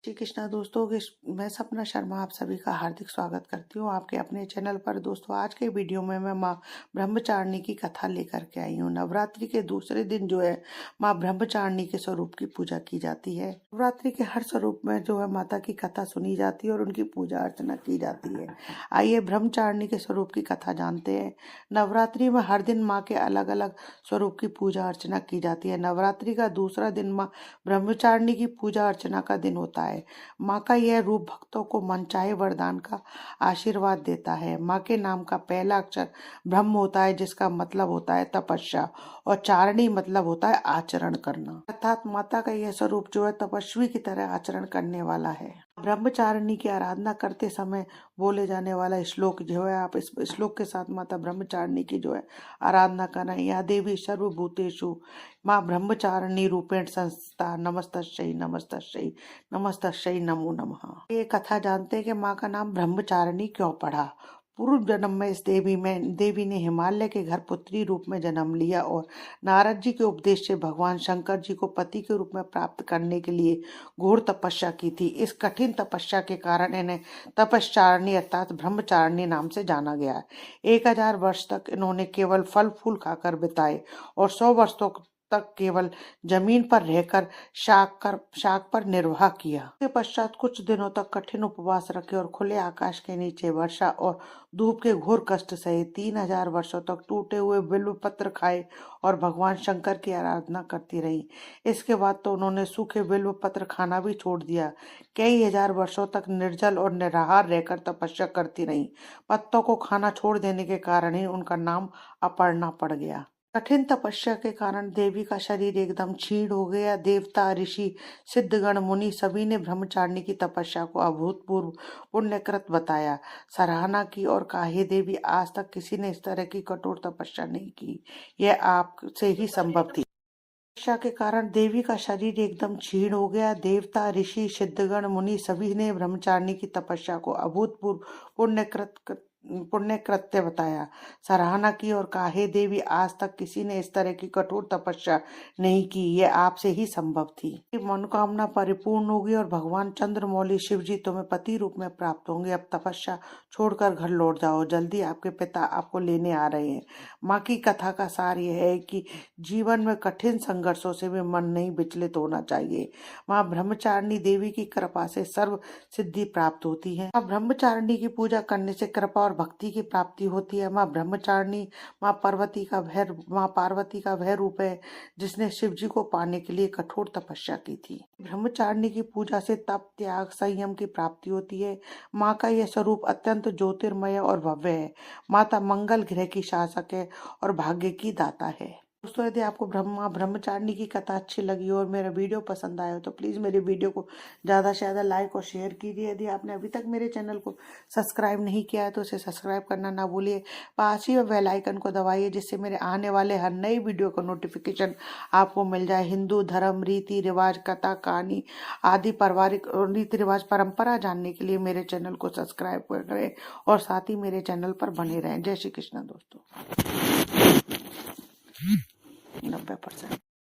श्री कृष्णा दोस्तों, मैं सपना शर्मा आप सभी का हार्दिक स्वागत करती हूँ आपके अपने चैनल पर। दोस्तों, आज के वीडियो में मैं माँ ब्रह्मचारिणी की कथा लेकर के आई हूँ। नवरात्रि के दूसरे दिन जो है माँ ब्रह्मचारिणी के स्वरूप की पूजा की जाती है। नवरात्रि के हर स्वरूप में जो है माता की कथा सुनी जाती है और उनकी पूजा अर्चना की जाती है। आइए ब्रह्मचारिणी के स्वरूप की कथा जानते हैं। नवरात्रि में हर दिन माँ के अलग अलग स्वरूप की पूजा अर्चना की जाती है। नवरात्रि का दूसरा दिन माँ ब्रह्मचारिणी की पूजा अर्चना का दिन होता है। माँ का यह रूप भक्तों को मनचाहे वरदान का आशीर्वाद देता है। माँ के नाम का पहला अक्षर ब्रह्म होता है, जिसका मतलब होता है तपस्या, और चारणी मतलब होता है आचरण करना। अर्थात माता का यह स्वरूप जो है तपस्वी की तरह आचरण करने वाला है। ब्रह्मचारिणी की आराधना करते समय बोले जाने वाला श्लोक जो है, आप इस श्लोक के साथ माता ब्रह्मचारिणी की जो है आराधना करना। या देवी सर्वभूतेषु माँ ब्रह्मचारिणी रूपेण संस्था नमस्तस्यै नमस्तस्यै नमस्तस्यै नमो नमः। ये कथा जानते हैं कि माँ का नाम ब्रह्मचारिणी क्यों पड़ा। पूर्व जन्म में इस देवी ने हिमालय के घर पुत्री रूप में जन्म लिया और नारद जी के उपदेश से भगवान शंकर जी को पति के रूप में प्राप्त करने के लिए घोर तपस्या की थी। इस कठिन तपस्या के कारण इन्हें तपश्चारिणी अर्थात ब्रह्मचारिणी नाम से जाना गया। 1000 वर्ष तक इन्होंने केवल फल फूल खाकर बिताए और 100 वर्षों तक केवल जमीन पर रहकर शाक पर निर्वाह किया। इसके पश्चात कुछ दिनों तक कठिन उपवास रखे और खुले आकाश के नीचे वर्षा और धूप के घोर कष्ट सहे 3000 वर्षों तक टूटे हुए बिल्व पत्र खाए और भगवान शंकर की आराधना करती रही। इसके बाद तो उन्होंने सूखे बिल्व पत्र खाना भी छोड़ दिया। कई हजार वर्षों तक निर्जल और निराहार रहकर तपस्या करती रही। पत्तों को खाना छोड़ देने के कारण ही उनका नाम अपर्णा पड़ गया। कठिन तपस्या के कारण देवी का शरीर एकदम क्षीण हो गया। देवता, ऋषि, सिद्धगण, मुनि सभी ने ब्रह्मचारिणी की तपस्या को अभूतपूर्व पुण्यकृत बताया, सराहना की और कहा, हे देवी, आज तक किसी ने इस तरह की कठोर तपस्या नहीं की, यह आपसे ही संभव थी। तपस्या के कारण देवी का शरीर एकदम क्षीण हो गया। देवता, ऋषि, सिद्धगण, मुनि सभी ने ब्रह्मचारिणी की तपस्या को अभूतपूर्व पुण्य कृत्य बताया, सराहना की और कहा, हे देवी, आज तक किसी ने इस तरह की कठोर तपस्या नहीं की, यह आपसे ही संभव थी। मनोकामना परिपूर्ण होगी और भगवान चंद्रमौली शिव जी तुम्हें पति रूप में प्राप्त होंगे। अब तपस्या छोड़कर घर लौट जाओ, जल्दी आपके पिता आपको लेने आ रहे हैं। माँ की कथा का सार यह है कि जीवन में कठिन संघर्षों से भी मन नहीं विचलित होना चाहिए। माँ ब्रह्मचारिणी देवी की कृपा से सर्व सिद्धि प्राप्त होती है। माँ ब्रह्मचारिणी की पूजा करने से कृपा और भक्ति की प्राप्ति होती है। माँ ब्रह्मचारिणी माँ पार्वती का वह रूप है जिसने शिव जी को पाने के लिए कठोर तपस्या की थी। ब्रह्मचारिणी की पूजा से तप, त्याग, संयम की प्राप्ति होती है। माँ का यह स्वरूप अत्यंत ज्योतिर्मय और भव्य है। माता मंगल ग्रह की शासक है और भाग्य की दाता है। दोस्तों, यदि आपको ब्रह्मचारिणी की कथा अच्छी लगी हो और मेरा वीडियो पसंद आया हो तो प्लीज़ मेरे वीडियो को ज़्यादा से ज़्यादा लाइक और शेयर कीजिए। यदि आपने अभी तक मेरे चैनल को सब्सक्राइब नहीं किया है तो उसे सब्सक्राइब करना ना भूलिए। पास ही बेल आइकन को दबाइए, जिससे मेरे आने वाले हर नई वीडियो का नोटिफिकेशन आपको मिल जाए। हिंदू धर्म, रीति रिवाज, कथा, कहानी आदि पारिवारिक रीति रिवाज परंपरा जानने के लिए मेरे चैनल को सब्सक्राइब करें और साथ ही मेरे चैनल पर बने रहें। जय श्री कृष्ण दोस्तों। 90%।